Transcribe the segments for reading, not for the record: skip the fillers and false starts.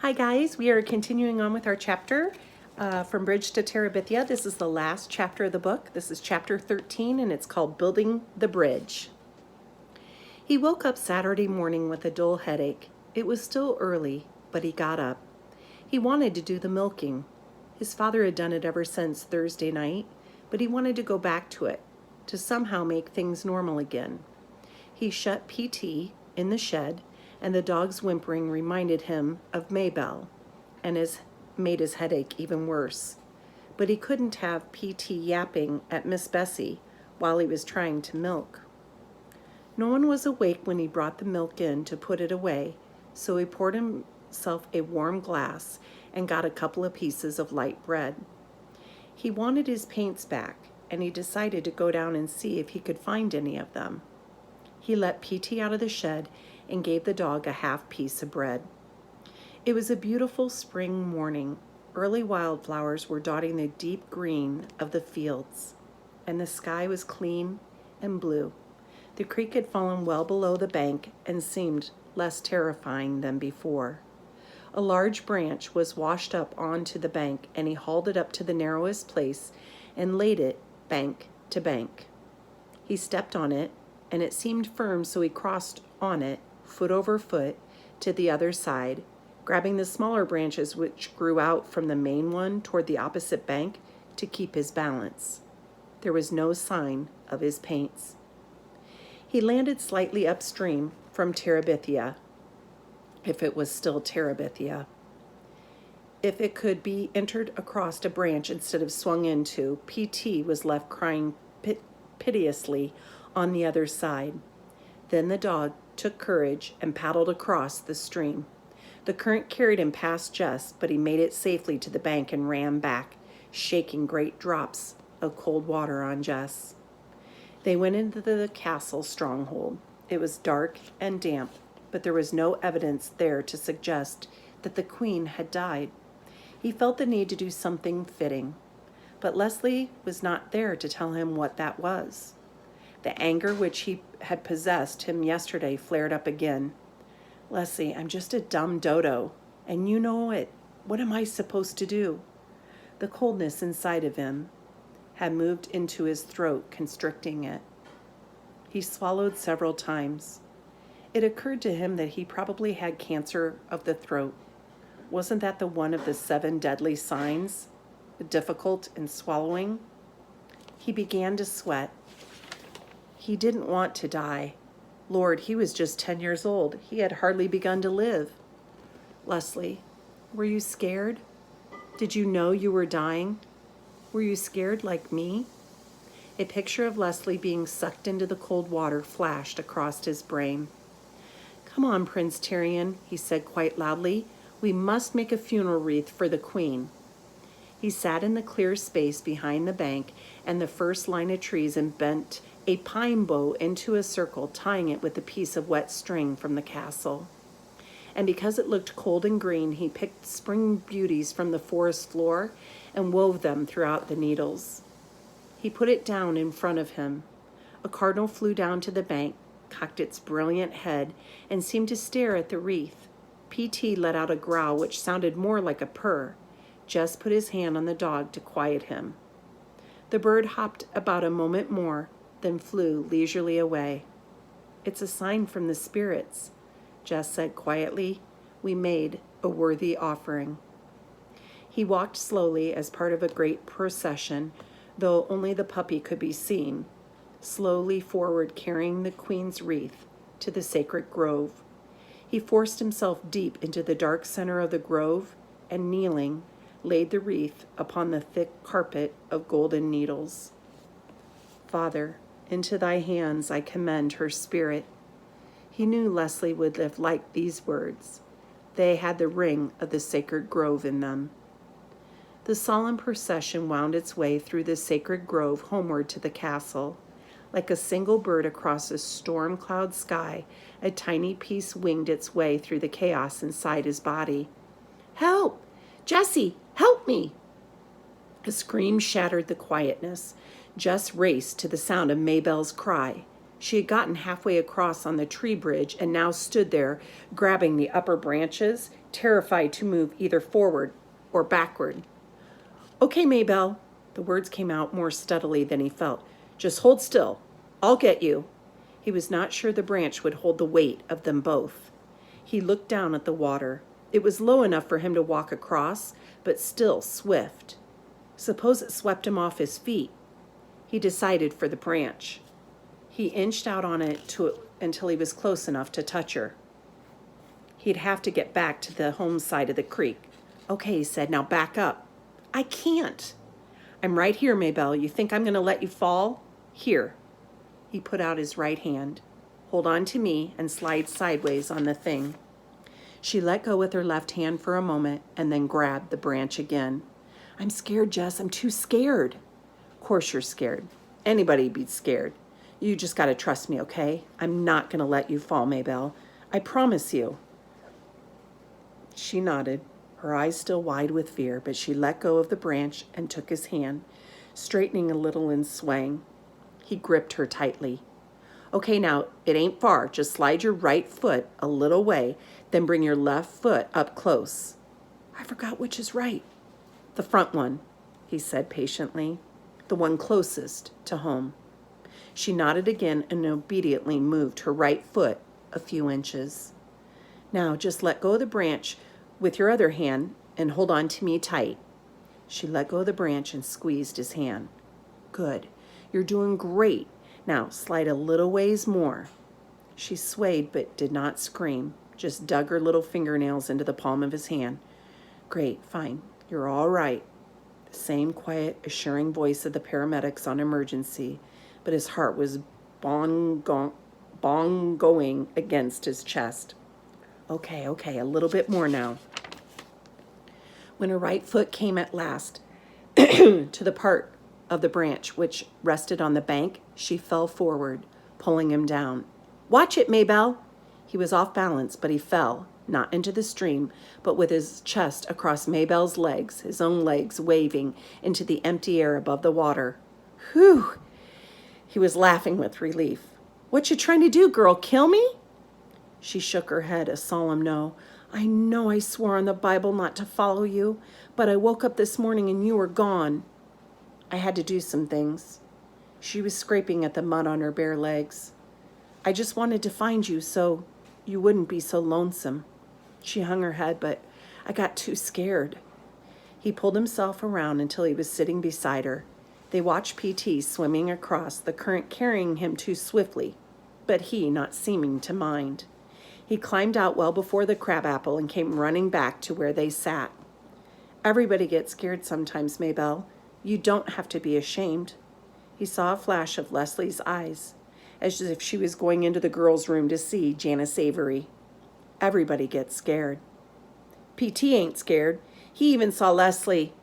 Hi guys, we are continuing on with our chapter from Bridge to Terabithia. This is the last chapter of the book. This is chapter 13 and it's called Building the Bridge. He woke up Saturday morning with a dull headache. It was still early, but he got up. He wanted to do the milking. His father had done it ever since Thursday night, but he wanted to go back to it, to somehow make things normal again. He shut PT in the shed, and the dog's whimpering reminded him of Maybelle and made his headache even worse. But he couldn't have PT yapping at Miss Bessie while he was trying to milk. No one was awake when he brought the milk in to put it away, so he poured himself a warm glass and got a couple of pieces of light bread. He wanted his paints back, and he decided to go down and see if he could find any of them. He let PT out of the shed and gave the dog a half piece of bread. It was a beautiful spring morning. Early wildflowers were dotting the deep green of the fields, and the sky was clean and blue. The creek had fallen well below the bank and seemed less terrifying than before. A large branch was washed up onto the bank, and he hauled it up to the narrowest place and laid it bank to bank. He stepped on it, and it seemed firm, so he crossed on it, foot over foot, to the other side, grabbing the smaller branches which grew out from the main one toward the opposite bank to keep his balance. There was no sign of his paints. He landed slightly upstream from Terabithia, if it was still Terabithia. If it could be entered across a branch instead of swung into, PT was left crying piteously on the other side. Then the dog took courage and paddled across the stream. The current carried him past Jess, but he made it safely to the bank and ran back, shaking great drops of cold water on Jess. They went into the castle stronghold. It was dark and damp, but there was no evidence there to suggest that the queen had died. He felt the need to do something fitting, but Leslie was not there to tell him what that was. The anger which he had possessed him yesterday flared up again. Leslie, I'm just a dumb dodo, and you know it. What am I supposed to do? The coldness inside of him had moved into his throat, constricting it. He swallowed several times. It occurred to him that he probably had cancer of the throat. Wasn't that the one of the 7 deadly signs? Difficult in swallowing? He began to sweat. He didn't want to die. Lord, he was just 10 years old. He had hardly begun to live. Leslie, were you scared? Did you know you were dying? Were you scared like me? A picture of Leslie being sucked into the cold water flashed across his brain. Come on, Prince Tyrion, he said quite loudly. We must make a funeral wreath for the queen. He sat in the clear space behind the bank and the first line of trees and bent a pine bow into a circle, tying it with a piece of wet string from the castle. And because it looked cold and green, he picked spring beauties from the forest floor and wove them throughout the needles. He put it down in front of him. A cardinal flew down to the bank, cocked its brilliant head, and seemed to stare at the wreath. PT let out a growl which sounded more like a purr. Jess put his hand on the dog to quiet him. The bird hopped about a moment more, then flew leisurely away. It's a sign from the spirits, Jess said quietly. We made a worthy offering. He walked slowly as part of a great procession, though only the puppy could be seen, slowly forward carrying the queen's wreath to the sacred grove. He forced himself deep into the dark center of the grove and, kneeling, laid the wreath upon the thick carpet of golden needles. Father, into thy hands I commend her spirit. He knew Leslie would have liked these words. They had the ring of the sacred grove in them. The solemn procession wound its way through the sacred grove homeward to the castle. Like a single bird across a storm cloud sky, a tiny piece winged its way through the chaos inside his body. Help! Jessie, help me! A scream shattered the quietness. Jess raced to the sound of Maybelle's cry. She had gotten halfway across on the tree bridge and now stood there, grabbing the upper branches, terrified to move either forward or backward. "Okay, Maybelle." The words came out more steadily than he felt. "Just hold still. I'll get you." He was not sure the branch would hold the weight of them both. He looked down at the water. It was low enough for him to walk across, but still swift. Suppose it swept him off his feet. He decided for the branch. He inched out on it until he was close enough to touch her. He'd have to get back to the home side of the creek. "Okay," he said, "now back up." "I can't." "I'm right here, Maybelle. You think I'm going to let you fall? Here." He put out his right hand. "Hold on to me and slide sideways on the thing." She let go with her left hand for a moment and then grabbed the branch again. "I'm scared, Jess. I'm too scared." "Course you're scared. Anybody'd be scared. You just got to trust me, okay? I'm not going to let you fall, Maybelle. I promise you." She nodded, her eyes still wide with fear, but she let go of the branch and took his hand, straightening a little and swaying. He gripped her tightly. "Okay, now, it ain't far. Just slide your right foot a little way, then bring your left foot up close." "I forgot which is right." "The front one," he said patiently. "The one closest to home." She nodded again and obediently moved her right foot a few inches. "Now just let go of the branch with your other hand and hold on to me tight." She let go of the branch and squeezed his hand. "Good. You're doing great. Now slide a little ways more." She swayed but did not scream, just dug her little fingernails into the palm of his hand. "Great, fine. You're all right." The same quiet, assuring voice of the paramedics on emergency, but his heart was bongoing against his chest. Okay, a little bit more now." When her right foot came at last to the part of the branch which rested on the bank, she fell forward, pulling him down. "Watch it, Maybelle." He was off balance, but he fell, not into the stream, but with his chest across Maybelle's legs, his own legs waving into the empty air above the water. "Whew!" He was laughing with relief. "What you trying to do, girl? Kill me?" She shook her head, a solemn no. "I know I swore on the Bible not to follow you, but I woke up this morning and you were gone. I had to do some things." She was scraping at the mud on her bare legs. "I just wanted to find you so you wouldn't be so lonesome." She hung her head, but I got too scared. He pulled himself around until he was sitting beside her. They watched PT swimming across, the current carrying him too swiftly, but he not seeming to mind. He climbed out well before the crabapple and came running back to where they sat. "Everybody gets scared sometimes, Maybelle. You don't have to be ashamed." He saw a flash of Leslie's eyes, as if she was going into the girls' room to see Janice Avery. "Everybody gets scared." "PT ain't scared. He even saw Leslie."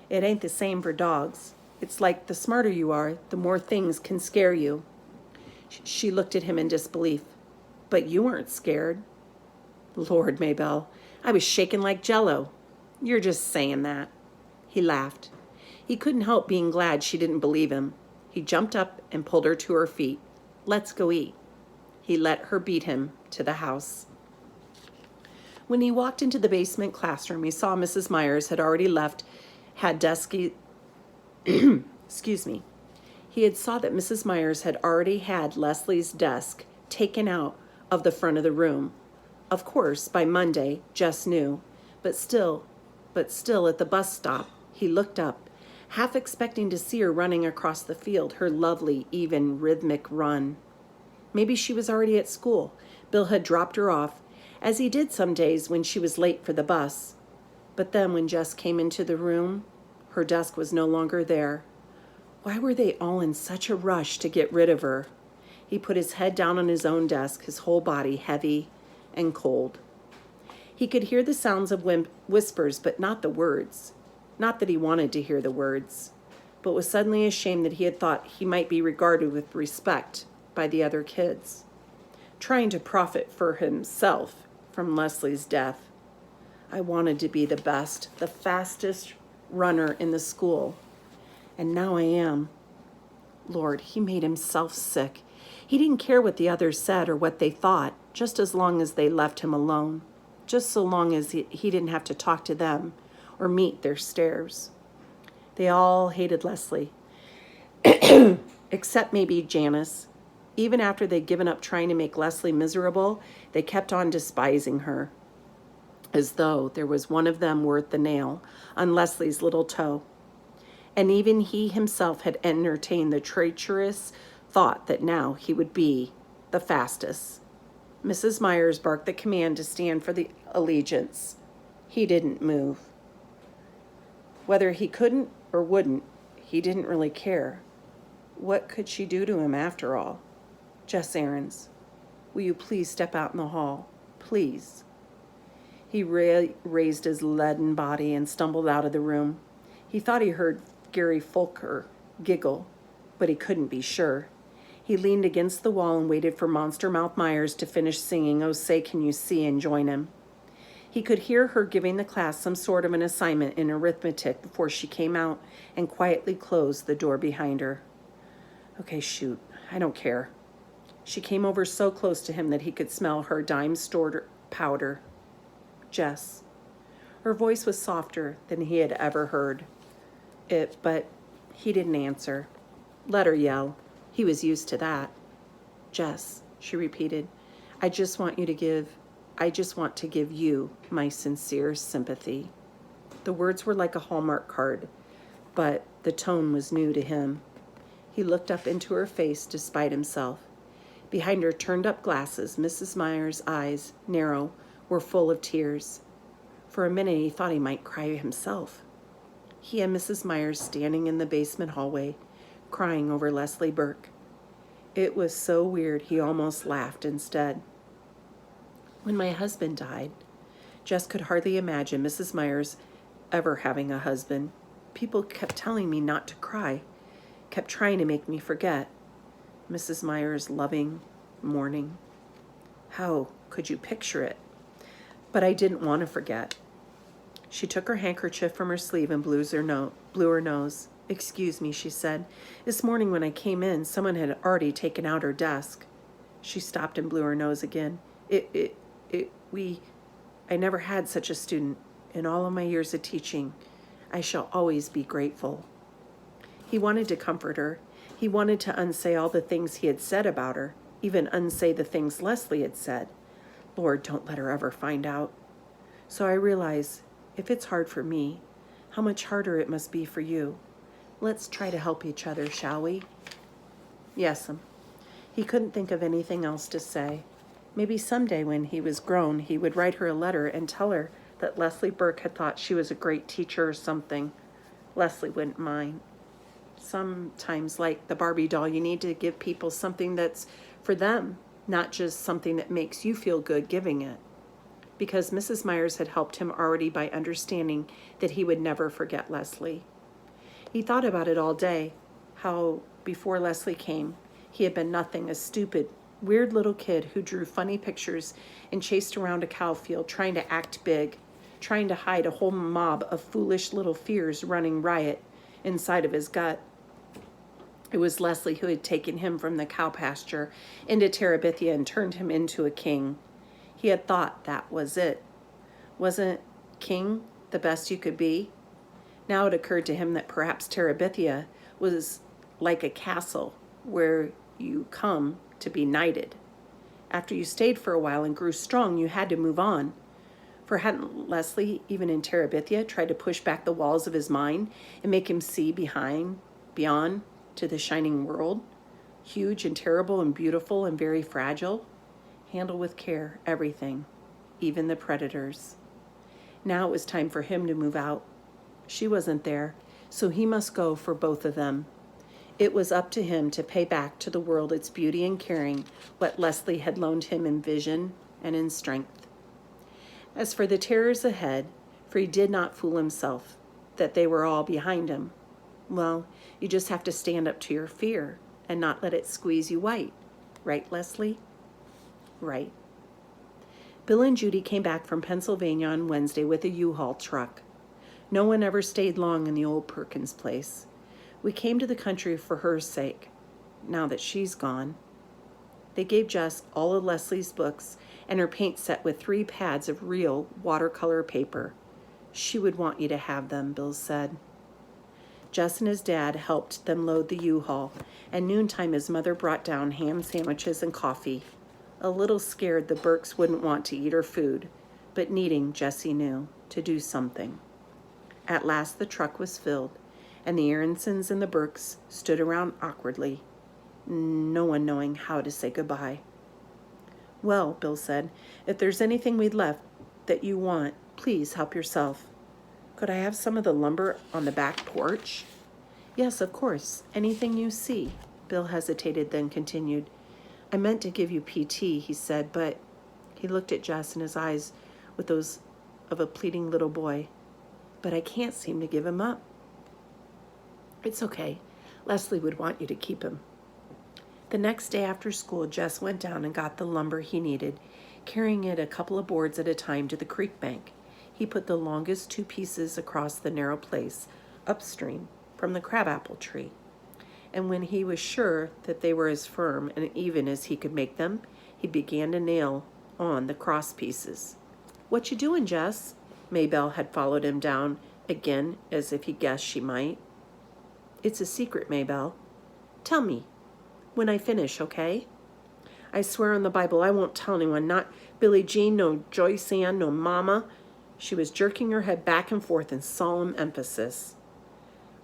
"It ain't the same for dogs. It's like the smarter you are, the more things can scare you." She looked at him in disbelief. "But you weren't scared." "Lord, Maybelle, I was shaking like jello." "You're just saying that." He laughed. He couldn't help being glad she didn't believe him. He jumped up and pulled her to her feet. "Let's go eat." He let her beat him to the house. When he walked into the basement classroom, he saw Mrs. Myers had already left, excuse me. He saw that Mrs. Myers had already had Leslie's desk taken out of the front of the room. Of course, by Monday, Jess knew, but still at the bus stop, he looked up, half expecting to see her running across the field, her lovely, even, rhythmic run. Maybe she was already at school. Bill had dropped her off, as he did some days when she was late for the bus. But then when Jess came into the room, her desk was no longer there. Why were they all in such a rush to get rid of her? He put his head down on his own desk, his whole body heavy and cold. He could hear the sounds of whispers, but not the words. Not that he wanted to hear the words, but was suddenly ashamed that he had thought he might be regarded with respect by the other kids, trying to profit for himself from Leslie's death. "I wanted to be the best, the fastest runner in the school, and now I am." Lord, he made himself sick. He didn't care what the others said or what they thought, just as long as they left him alone, just so long as he didn't have to talk to them or meet their stares. They all hated Leslie, except maybe Janice. Even after they'd given up trying to make Leslie miserable, they kept on despising her, as though there was one of them worth the nail on Leslie's little toe. And even he himself had entertained the treacherous thought that now he would be the fastest. Mrs. Myers barked the command to stand for the allegiance. He didn't move. Whether he couldn't or wouldn't, he didn't really care. What could she do to him after all? Just errands. Will you please step out in the hall? Please. He raised his leaden body and stumbled out of the room. He thought he heard Gary Fulker giggle, but he couldn't be sure. He leaned against the wall and waited for Monster Mouth Myers to finish singing "Oh Say Can You See" and join him. He could hear her giving the class some sort of an assignment in arithmetic before she came out and quietly closed the door behind her. Okay, shoot, I don't care. She came over so close to him that he could smell her dime-stored powder. Jess. Her voice was softer than he had ever heard it, but he didn't answer. Let her yell. He was used to that. Jess, she repeated, I just want to give you my sincere sympathy. The words were like a Hallmark card, but the tone was new to him. He looked up into her face despite himself. Behind her turned-up glasses, Mrs. Myers' eyes, narrow, were full of tears. For a minute he thought he might cry himself. He and Mrs. Myers standing in the basement hallway, crying over Leslie Burke. It was so weird he almost laughed instead. When my husband died, Jess could hardly imagine Mrs. Myers ever having a husband. People kept telling me not to cry, kept trying to make me forget. Mrs. Myers' loving mourning. How could you picture it? But I didn't want to forget. She took her handkerchief from her sleeve and blew her nose. Excuse me, she said. This morning when I came in, someone had already taken out her desk. She stopped and blew her nose again. I never had such a student in all of my years of teaching. I shall always be grateful. He wanted to comfort her. He wanted to unsay all the things he had said about her, even unsay the things Leslie had said. Lord, don't let her ever find out. So I realize, if it's hard for me, how much harder it must be for you. Let's try to help each other, shall we? Yes'm. He couldn't think of anything else to say. Maybe someday when he was grown, he would write her a letter and tell her that Leslie Burke had thought she was a great teacher or something. Leslie wouldn't mind. Sometimes, like the Barbie doll, you need to give people something that's for them, not just something that makes you feel good giving it. Because Mrs. Myers had helped him already by understanding that he would never forget Leslie. He thought about it all day, how before Leslie came, he had been nothing, a stupid, weird little kid who drew funny pictures and chased around a cow field trying to act big, trying to hide a whole mob of foolish little fears running riot inside of his gut. It was Leslie who had taken him from the cow pasture into Terabithia and turned him into a king. He had thought that was it. Wasn't king the best you could be? Now it occurred to him that perhaps Terabithia was like a castle where you come to be knighted. After you stayed for a while and grew strong, you had to move on. For hadn't Leslie, even in Terabithia, tried to push back the walls of his mind and make him see beyond to the shining world, huge and terrible and beautiful and very fragile? Handle with care everything, even the predators. Now it was time for him to move out. She wasn't there, so he must go for both of them. It was up to him to pay back to the world its beauty and caring, what Leslie had loaned him in vision and in strength. As for the terrors ahead, for he did not fool himself that they were all behind him, well, you just have to stand up to your fear and not let it squeeze you white. Right, Leslie? Right. Bill and Judy came back from Pennsylvania on Wednesday with a U-Haul truck. No one ever stayed long in the old Perkins place. We came to the country for her sake, now that she's gone. They gave Jess all of Leslie's books and her paint set with 3 pads of real watercolor paper. She would want you to have them, Bill said. Jess and his dad helped them load the U-Haul. At noontime, his mother brought down ham sandwiches and coffee. A little scared the Burkes wouldn't want to eat her food, but needing, Jessie knew, to do something. At last the truck was filled, and the Aaronsons and the Burkes stood around awkwardly, no one knowing how to say goodbye. Well, Bill said, if there's anything we'd left that you want, please help yourself. Could I have some of the lumber on the back porch? Yes, of course. Anything you see. Bill hesitated, then continued. I meant to give you PT, he said, but he looked at Jess in his eyes with those of a pleading little boy. But I can't seem to give him up. It's okay. Leslie would want you to keep him. The next day after school, Jess went down and got the lumber he needed, carrying it a couple of boards at a time to the creek bank. He put the longest 2 pieces across the narrow place, upstream from the crabapple tree. And when he was sure that they were as firm and even as he could make them, he began to nail on the cross pieces. What you doing, Jess? Maybelle had followed him down again as if he guessed she might. It's a secret, Maybelle. Tell me when I finish, okay? I swear on the Bible I won't tell anyone, not Billie Jean, no Joyce Ann, no Mama. She was jerking her head back and forth in solemn emphasis.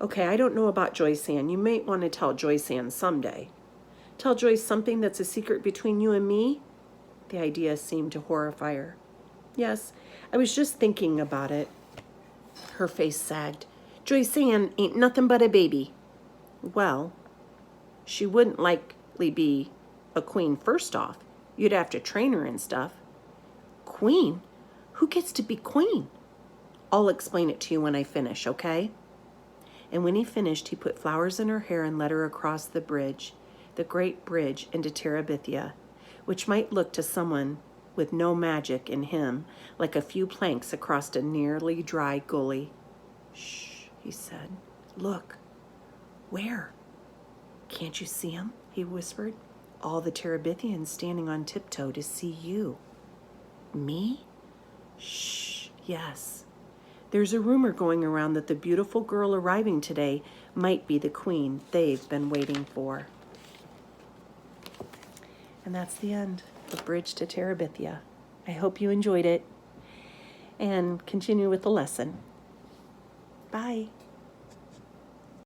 Okay, I don't know about Joyce Ann. You may want to tell Joyce Ann someday. Tell Joyce something that's a secret between you and me? The idea seemed to horrify her. Yes, I was just thinking about it. Her face sagged. Joyce Ann ain't nothing but a baby. Well, she wouldn't likely be a queen first off. You'd have to train her and stuff. Queen? Who gets to be queen? I'll explain it to you when I finish, okay? And when he finished, he put flowers in her hair and led her across the bridge, the great bridge into Terabithia, which might look to someone with no magic in him like a few planks across a nearly dry gully. Shh, he said. Look. Where? Can't you see him? He whispered. All the Terabithians standing on tiptoe to see you. Me? Shh, yes. There's a rumor going around that the beautiful girl arriving today might be the queen they've been waiting for. And that's the end of Bridge to Terabithia. I hope you enjoyed it and continue with the lesson. Bye.